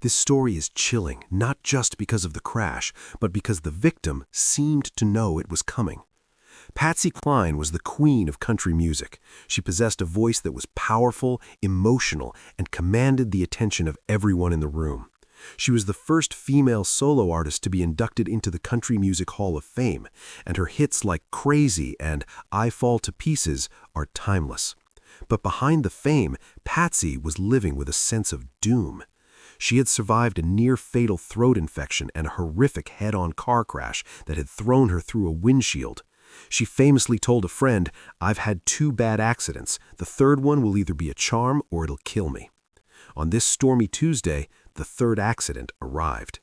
[SPEAKER 1] This story is chilling, not just because of the crash, but because the victim seemed to know it was coming. Patsy Cline was the queen of country music. She possessed a voice that was powerful, emotional, and commanded the attention of everyone in the room. She was the first female solo artist to be inducted into the Country Music Hall of Fame, and her hits like Crazy and I Fall to Pieces are timeless. But behind the fame, Patsy was living with a sense of doom. She had survived a near-fatal throat infection and a horrific head-on car crash that had thrown her through a windshield. She famously told a friend, "I've had 2 bad accidents. The third one will either be a charm or it'll kill me." On this stormy Tuesday, the 3rd accident arrived.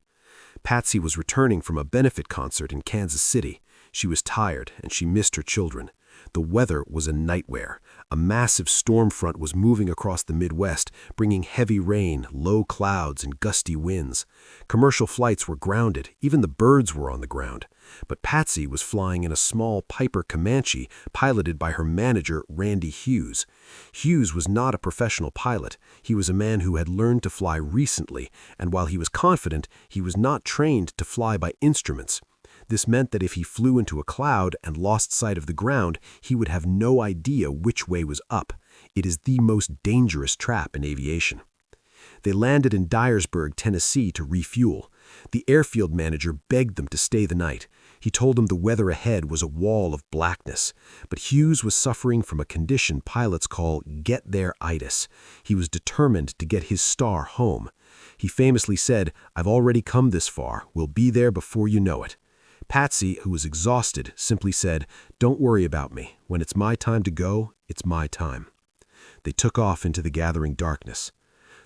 [SPEAKER 1] Patsy was returning from a benefit concert in Kansas City. She was tired and she missed her children. The weather was a nightmare. A massive storm front was moving across the Midwest, bringing heavy rain, low clouds, and gusty winds. Commercial flights were grounded, even the birds were on the ground. But Patsy was flying in a small Piper Comanche piloted by her manager, Randy Hughes. Hughes was not a professional pilot. He was a man who had learned to fly recently, and while he was confident, he was not trained to fly by instruments. This meant that if he flew into a cloud and lost sight of the ground, he would have no idea which way was up. It is the most dangerous trap in aviation. They landed in Dyersburg, Tennessee to refuel. The airfield manager begged them to stay the night. He told them the weather ahead was a wall of blackness. But Hughes was suffering from a condition pilots call get-there-itis. He was determined to get his star home. He famously said, "I've already come this far. We'll be there before you know it." Patsy, who was exhausted, simply said, "Don't worry about me. When it's my time to go, it's my time." They took off into the gathering darkness.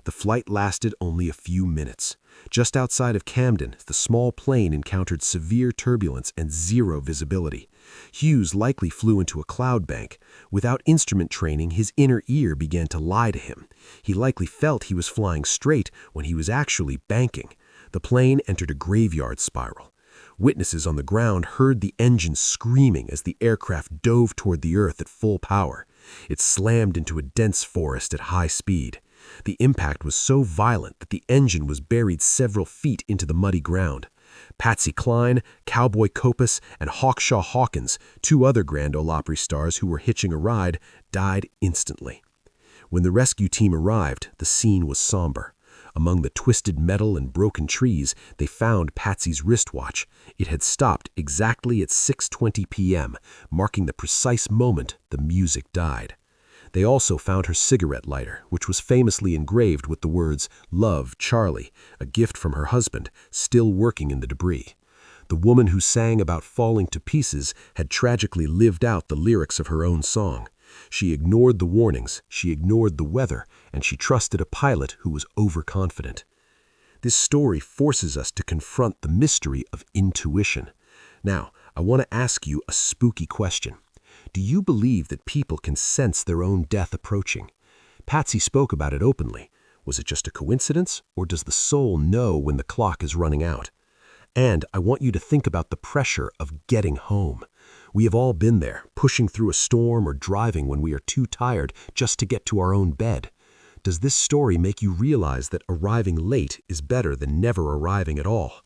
[SPEAKER 1] The flight lasted only a few minutes. Just outside of Camden, the small plane encountered severe turbulence and zero visibility. Hughes likely flew into a cloud bank. Without instrument training, his inner ear began to lie to him. He likely felt he was flying straight when he was actually banking. The plane entered a graveyard spiral. Witnesses on the ground heard the engine screaming as the aircraft dove toward the earth at full power. It slammed into a dense forest at high speed. The impact was so violent that the engine was buried several feet into the muddy ground. Patsy Cline, Cowboy Copas, and Hawkshaw Hawkins, 2 other Grand Ole Opry stars who were hitching a ride, died instantly. When the rescue team arrived, the scene was somber. Among the twisted metal and broken trees, they found Patsy's wristwatch. It had stopped exactly at 6:20 p.m., marking the precise moment the music died. They also found her cigarette lighter, which was famously engraved with the words, "Love, Charlie," a gift from her husband, still working in the debris. The woman who sang about falling to pieces had tragically lived out the lyrics of her own song. She ignored the warnings, she ignored the weather, and she trusted a pilot who was overconfident. This story forces us to confront the mystery of intuition. Now,
[SPEAKER 3] I want to ask you a spooky question. Do you believe that people can sense their own death approaching? Patsy spoke about it openly. Was it just a coincidence, or does the soul know when the clock is running out? And I want you to think about the pressure of getting home. We have all been there, pushing through a storm or driving when we are too tired just to get to our own bed. Does this story make you realize that arriving late is better than never arriving at all?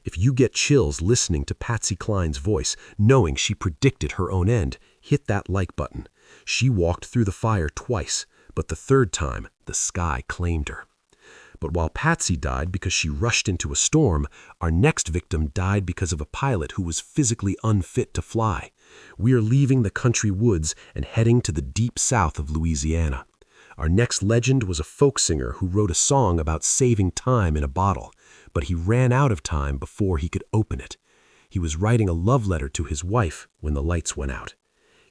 [SPEAKER 3] If you get chills listening to Patsy Cline's voice, knowing she predicted her own end, hit that like button. She walked through the fire twice, but the third time, the sky claimed her. But while Patsy died because she rushed into a storm, our next victim died because of a pilot who was physically unfit to fly. We are leaving the country woods and heading to the deep south of Louisiana. Our next legend was a folk singer who wrote a song about saving time in a bottle, but he ran out of time before he could open it. He was writing a love letter to his wife when the lights went out.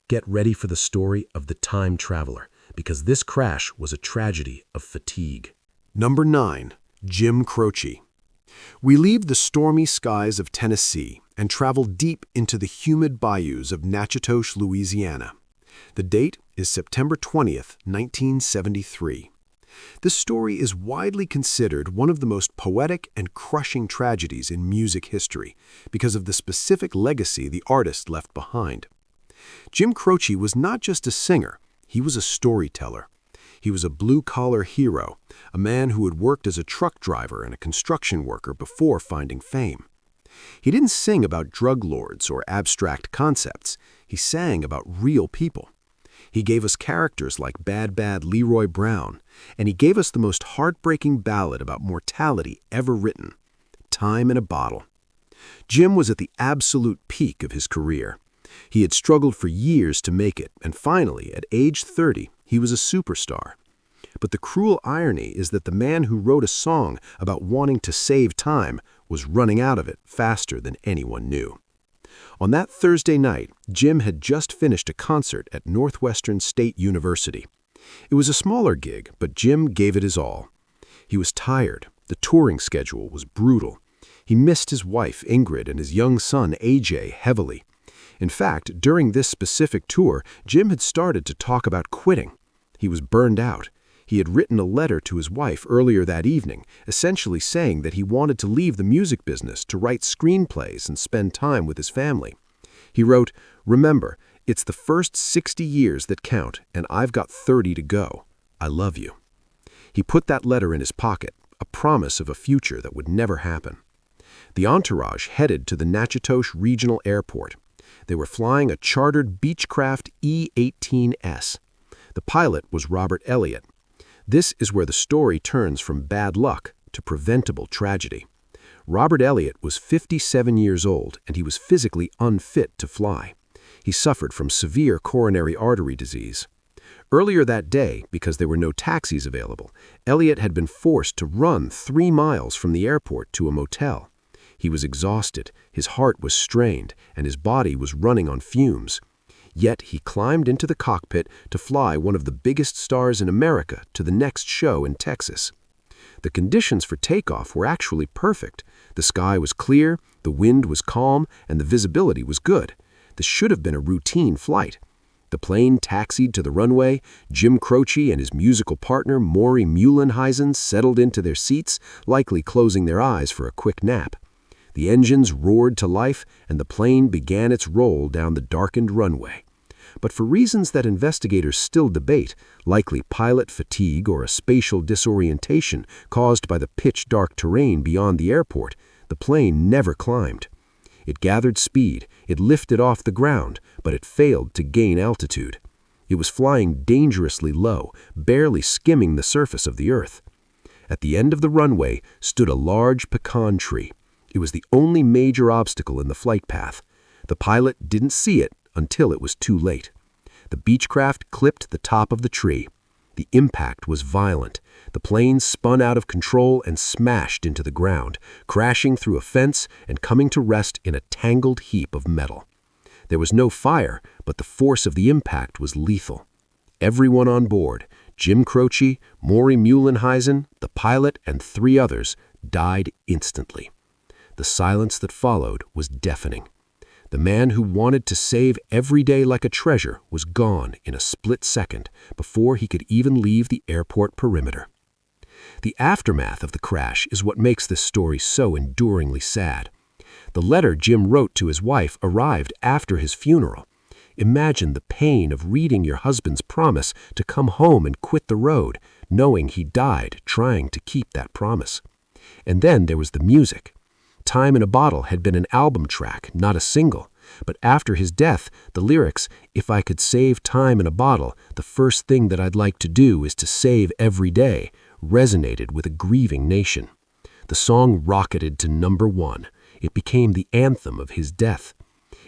[SPEAKER 3] Get ready for the story of the time traveler, because this crash was a tragedy of fatigue.
[SPEAKER 1] Number 9. Jim Croce. We leave the stormy skies of Tennessee and travel deep into the humid bayous of Natchitoches, Louisiana. The date is September 20th, 1973. This story is widely considered one of the most poetic and crushing tragedies in music history because of the specific legacy the artist left behind. Jim Croce was not just a singer, he was a storyteller. He was a blue-collar hero, a man who had worked as a truck driver and a construction worker before finding fame. He didn't sing about drug lords or abstract concepts. He sang about real people. He gave us characters like Bad Bad Leroy Brown, and he gave us the most heartbreaking ballad about mortality ever written, Time in a Bottle. Jim was at the absolute peak of his career. He had struggled for years to make it, and finally, at age 30, he was a superstar. But the cruel irony is that the man who wrote a song about wanting to save time was running out of it faster than anyone knew. On that Thursday night, Jim had just finished a concert at Northwestern State University. It was a smaller gig, but Jim gave it his all. He was tired. The touring schedule was brutal. He missed his wife, Ingrid, and his young son, AJ, heavily. In fact, during this specific tour, Jim had started to talk about quitting. He was burned out. He had written a letter to his wife earlier that evening, essentially saying that he wanted to leave the music business to write screenplays and spend time with his family. He wrote, "Remember, it's the first 60 years that count, and I've got 30 to go. I love you." He put that letter in his pocket, a promise of a future that would never happen. The entourage headed to the Natchitoches Regional Airport. They were flying a chartered Beechcraft E-18S. The pilot was Robert Elliott. This is where the story turns from bad luck to preventable tragedy. Robert Elliott was 57 years old, and he was physically unfit to fly. He suffered from severe coronary artery disease. Earlier that day, because there were no taxis available, Elliott had been forced to run 3 miles from the airport to a motel. He was exhausted, his heart was strained, and his body was running on fumes. Yet he climbed into the cockpit to fly one of the biggest stars in America to the next show in Texas. The conditions for takeoff were actually perfect. The sky was clear, the wind was calm, and the visibility was good. This should have been a routine flight. The plane taxied to the runway. Jim Croce and his musical partner, Maury Muhlenheisen, settled into their seats, likely closing their eyes for a quick nap. The engines roared to life, and the plane began its roll down the darkened runway. But for reasons that investigators still debate, likely pilot fatigue or a spatial disorientation caused by the pitch-dark terrain beyond the airport, the plane never climbed. It gathered speed, it lifted off the ground, but it failed to gain altitude. It was flying dangerously low, barely skimming the surface of the earth. At the end of the runway stood a large pecan tree. It was the only major obstacle in the flight path. The pilot didn't see it until it was too late. The Beechcraft clipped the top of the tree. The impact was violent. The plane spun out of control and smashed into the ground, crashing through a fence and coming to rest in a tangled heap of metal. There was no fire, but the force of the impact was lethal. Everyone on board, Jim Croce, Maury Muhlenheisen, the pilot, and 3 others, died instantly. The silence that followed was deafening. The man who wanted to save every day like a treasure was gone in a split second before he could even leave the airport perimeter. The aftermath of the crash is what makes this story so enduringly sad. The letter Jim wrote to his wife arrived after his funeral. Imagine the pain of reading your husband's promise to come home and quit the road, knowing he died trying to keep that promise. And then there was the music. Time in a Bottle had been an album track, not a single. But after his death, the lyrics, "If I could save time in a bottle, the first thing that I'd like to do is to save every day," resonated with a grieving nation. The song rocketed to #1. It became the anthem of his death.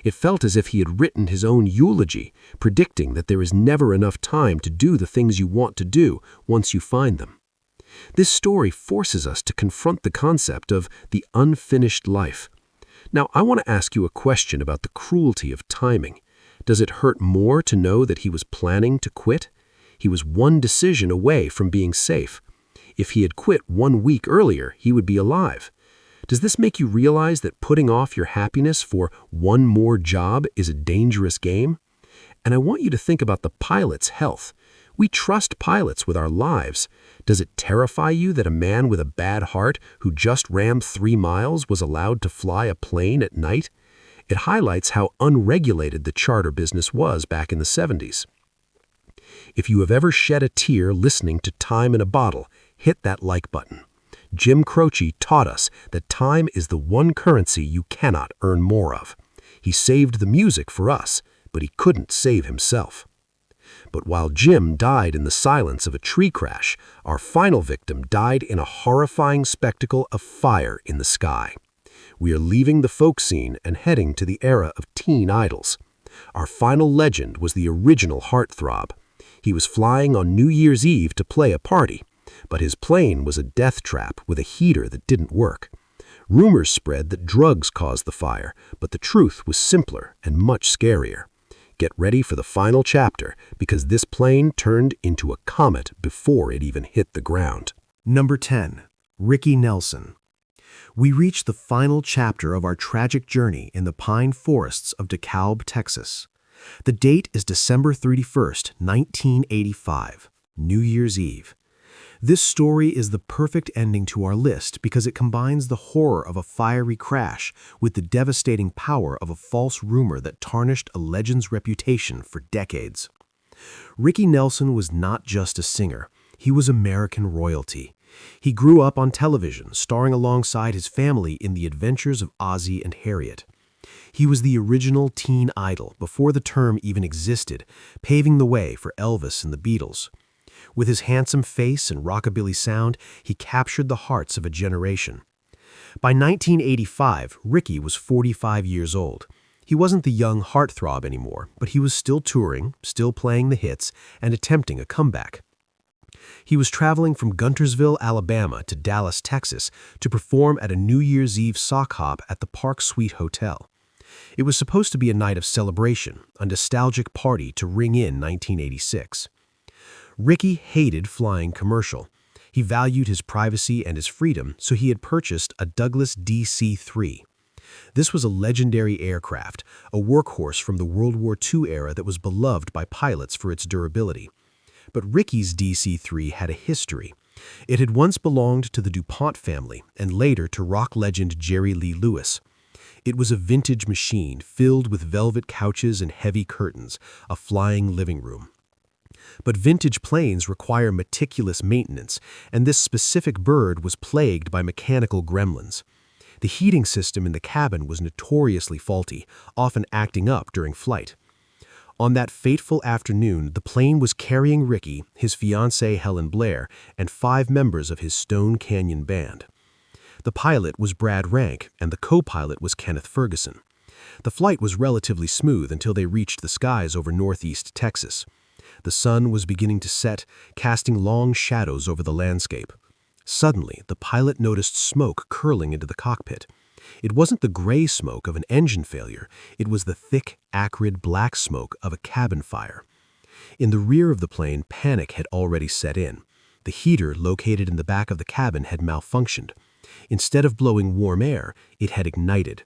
[SPEAKER 1] It felt as if he had written his own eulogy, predicting that there is never enough time to do the things you want to do once you find them. This story forces us to confront the concept of the unfinished life. Now, I want to ask you a question about the cruelty of timing. Does it hurt more to know that he was planning to quit? He was one decision away from being safe. If he had quit 1 week earlier, he would be alive. Does this make you realize that putting off your happiness for one more job is a dangerous game? And I want you to think about the pilot's health. We trust pilots with our lives. Does it terrify you that a man with a bad heart who just rammed 3 miles was allowed to fly a plane at night? It highlights how unregulated the charter business was back in the 70s. If you have ever shed a tear listening to Time in a Bottle, hit that like button. Jim Croce taught us that time is the one currency you cannot earn more of. He saved the music for us, but he couldn't save himself. But while Jim died in the silence of a tree crash, our final victim died in a horrifying spectacle of fire in the sky. We are leaving the folk scene and heading to the era of teen idols. Our final legend was the original heartthrob. He was flying on New Year's Eve to play a party, but his plane was a death trap with a heater that didn't work. Rumors spread that drugs caused the fire, but the truth was simpler and much scarier. Get ready for the final chapter, because this plane turned into a comet before it even hit the ground.
[SPEAKER 3] Number 10. Ricky Nelson. We reach the final chapter of our tragic journey in the pine forests of DeKalb, Texas. The date is December 31st, 1985, New Year's Eve. This story is the perfect ending to our list because it combines the horror of a fiery crash with the devastating power of a false rumor that tarnished a legend's reputation for decades. Ricky Nelson was not just a singer, he was American royalty. He grew up on television, starring alongside his family in The Adventures of Ozzie and Harriet. He was the original teen idol before the term even existed, paving the way for Elvis and the Beatles. With his handsome face and rockabilly sound, he captured the hearts of a generation. By 1985, Ricky was 45 years old. He wasn't the young heartthrob anymore, but he was still touring, still playing the hits, and attempting a comeback. He was traveling from Guntersville, Alabama to Dallas, Texas, to perform at a New Year's Eve sock hop at the Park Suite Hotel. It was supposed to be a night of celebration, a nostalgic party to ring in 1986. Ricky hated flying commercial. He valued his privacy and his freedom, so he had purchased a Douglas DC-3. This was a legendary aircraft, a workhorse from the World War II era that was beloved by pilots for its durability. But Ricky's DC-3 had a history. It had once belonged to the DuPont family and later to rock legend Jerry Lee Lewis. It was a vintage machine filled with velvet couches and heavy curtains, a flying living room. But vintage planes require meticulous maintenance, and this specific bird was plagued by mechanical gremlins. The heating system in the cabin was notoriously faulty, often acting up during flight. On that fateful afternoon, the plane was carrying Ricky, his fiancée Helen Blair, and 5 members of his Stone Canyon band. The pilot was Brad Rank, and the co-pilot was Kenneth Ferguson. The flight was relatively smooth until they reached the skies over northeast Texas. The sun was beginning to set, casting long shadows over the landscape. Suddenly, the pilot noticed smoke curling into the cockpit. It wasn't the gray smoke of an engine failure, it was the thick, acrid black smoke of a cabin fire. In the rear of the plane, panic had already set in. The heater located in the back of the cabin had malfunctioned. Instead of blowing warm air, it had ignited.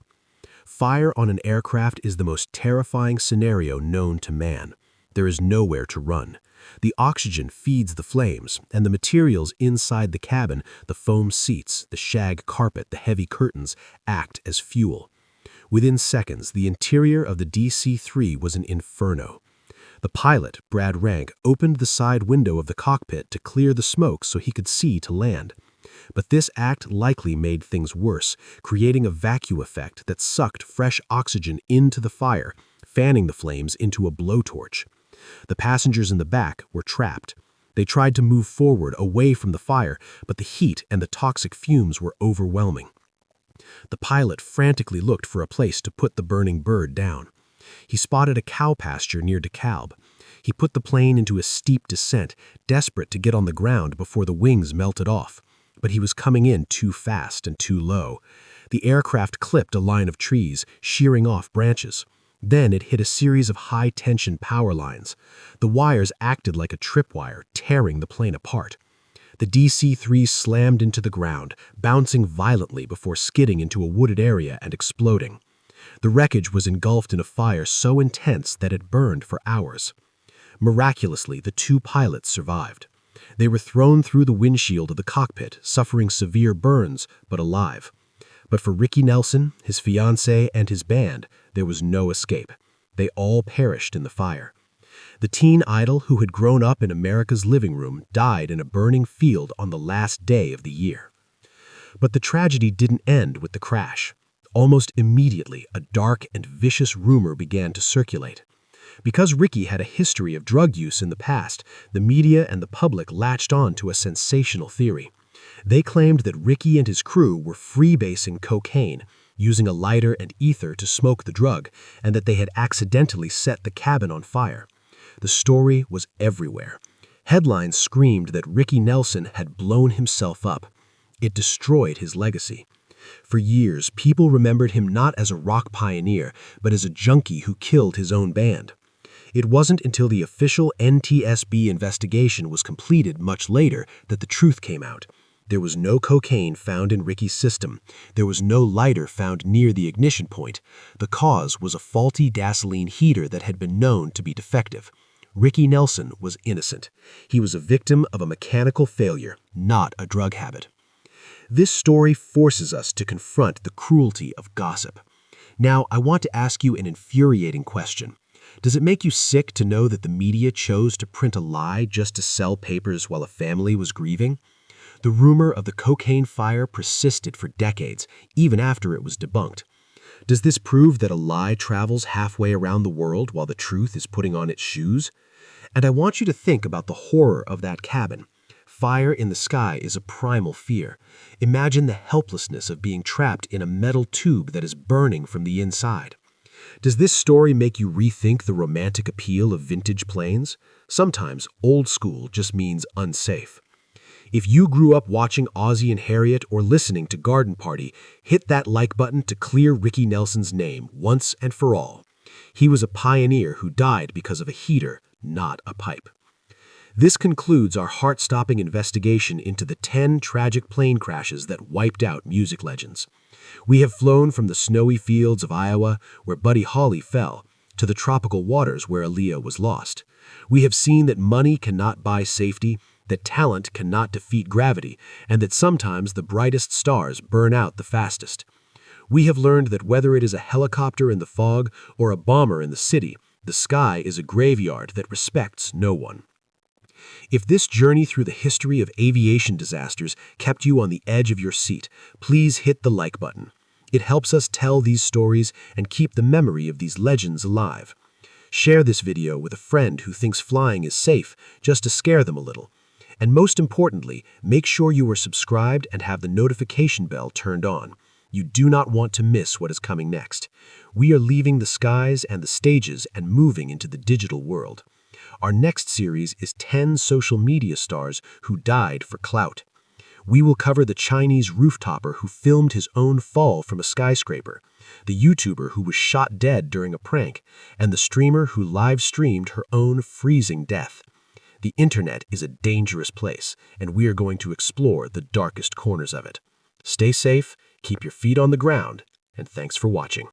[SPEAKER 1] Fire on an aircraft is the most terrifying scenario known to man. There is nowhere to run. The oxygen feeds the flames, and the materials inside the cabin, the foam seats, the shag carpet, the heavy curtains, act as fuel. Within seconds, the interior of the DC-3 was an inferno. The pilot, Brad Rank, opened the side window of the cockpit to clear the smoke so he could see to land. But this act likely made things worse, creating a vacuum effect that sucked fresh oxygen into the fire, fanning the flames into a blowtorch. The passengers in the back were trapped. They tried to move forward away from the fire, but the heat and the toxic fumes were overwhelming. The pilot frantically looked for a place to put the burning bird down. He spotted a cow pasture near DeKalb. He put the plane into a steep descent, desperate to get on the ground before the wings melted off. But he was coming in too fast and too low. The aircraft clipped a line of trees, shearing off branches. Then it hit a series of high-tension power lines. The wires acted like a tripwire, tearing the plane apart. The DC-3 slammed into the ground, bouncing violently before skidding into a wooded area and exploding. The wreckage was engulfed in a fire so intense that it burned for hours. Miraculously, the two pilots survived. They were thrown through the windshield of the cockpit, suffering severe burns, but alive. But for Ricky Nelson, his fiancée, and his band, there was no escape. They all perished in the fire. The teen idol who had grown up in America's living room died in a burning field on the last day of the year. But the tragedy didn't end with the crash. Almost immediately, a dark and vicious rumor began to circulate. Because Ricky had a history of drug use in the past, the media and the public latched on to a sensational theory. They claimed that Ricky and his crew were freebasing cocaine, using a lighter and ether to smoke the drug, and that they had accidentally set the cabin on fire. The story was everywhere. Headlines screamed that Ricky Nelson had blown himself up. It destroyed his legacy. For years, people remembered him not as a rock pioneer, but as a junkie who killed his own band. It wasn't until the official NTSB investigation was completed much later that the truth came out. There was no cocaine found in Ricky's system. There was no lighter found near the ignition point. The cause was a faulty gasoline heater that had been known to be defective. Ricky Nelson was innocent. He was a victim of a mechanical failure, not a drug habit. This story forces us to confront the cruelty of gossip. Now, I want to ask you an infuriating question. Does it make you sick to know that the media chose to print a lie just to sell papers while a family was grieving? The rumor of the cocaine fire persisted for decades, even after it was debunked. Does this prove that a lie travels halfway around the world while the truth is putting on its shoes? And I want you to think about the horror of that cabin. Fire in the sky is a primal fear. Imagine the helplessness of being trapped in a metal tube that is burning from the inside. Does this story make you rethink the romantic appeal of vintage planes? Sometimes old school just means unsafe. If you grew up watching Ozzie and Harriet or listening to Garden Party, hit that like button to clear Ricky Nelson's name once and for all. He was a pioneer who died because of a heater, not a pipe. This concludes our heart-stopping investigation into the 10 tragic plane crashes that wiped out music legends. We have flown from the snowy fields of Iowa, where Buddy Holly fell, to the tropical waters where Aaliyah was lost. We have seen that money cannot buy safety, that talent cannot defeat gravity, and that sometimes the brightest stars burn out the fastest. We have learned that whether it is a helicopter in the fog or a bomber in the city, the sky is a graveyard that respects no one. If this journey through the history of aviation disasters kept you on the edge of your seat, please hit the like button. It helps us tell these stories and keep the memory of these legends alive. Share this video with a friend who thinks flying is safe, just to scare them a little. And most importantly, make sure you are subscribed and have the notification bell turned on. You do not want to miss what is coming next. We are leaving the skies and the stages and moving into the digital world. Our next series is 10 social media stars who died for clout. We will cover the Chinese rooftopper who filmed his own fall from a skyscraper, the YouTuber who was shot dead during a prank, and the streamer who live-streamed her own freezing death. The internet is a dangerous place, and we are going to explore the darkest corners of it. Stay safe, keep your feet on the ground, and thanks for watching.